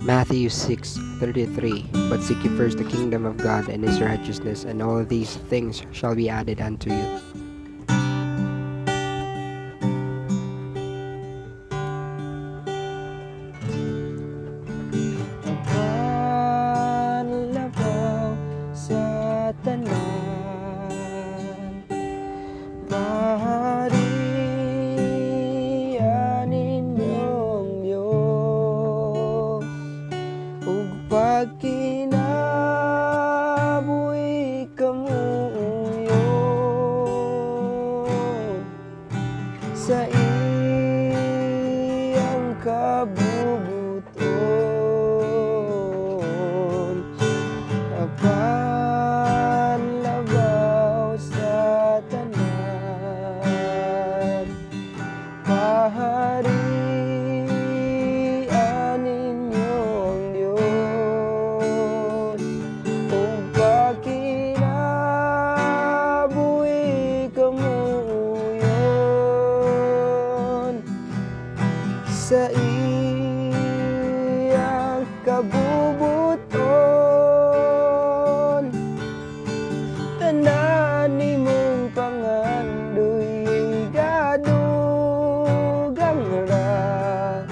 Matthew 6:33. But seek ye first the kingdom of God and his righteousness, and all these things shall be added unto you. Panlabaw sa tanan, paharian ninyong Diyos, ug pagkinabuhi kamuyon sa iyang kabubuton. Panlabaw sa tanan, paharian ninyong Diyos, ug pagkinabuhi kamuyon sa iyang kabubuton. Tanan nimong pangandoy gadugang ra,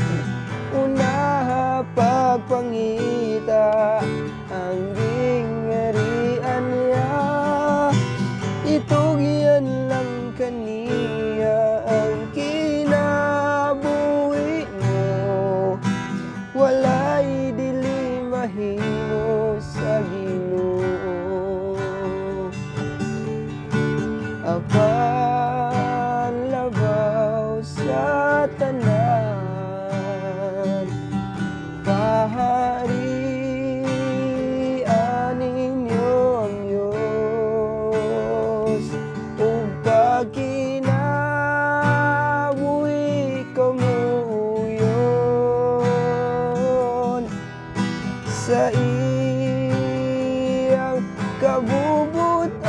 unaha pagpangita ang gingarian niya. Itugyan lang kaniya ang kinabuhi mo, walay dili mahimo sa Ginoo. Panlabaw sa tanan, paharian ninyong Diyos, ug pagkinabuhi kamuyon sa iyang kabubuton.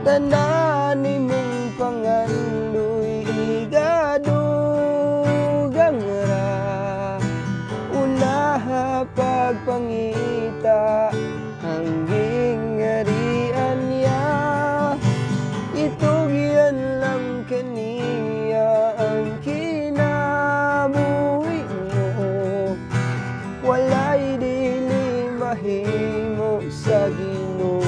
Tanan nimong pangandoy gadugang ra, unaha pagpangita ang gingarian niya. Itugyan lang kaniya ang kinabuhi mo, walay dili mahimo sa Ginoo.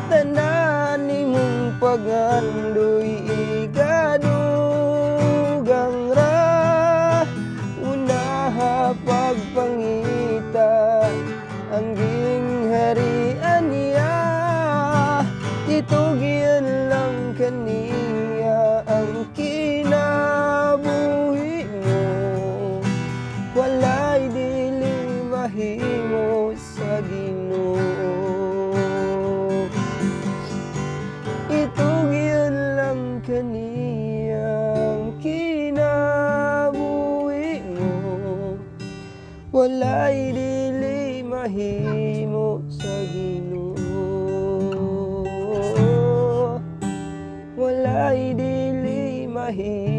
Tanan nimong pagandoy gadugang ra, unaha pagpangita ang gingharian niya. Itugyan lang kaniya ang kinabuhi mo, walay dili mahimo sa Ginoo. Itugyan lang kaniyang kinabuhi mo, walay dili mahimo sa Ginoo. Walay dili mahimo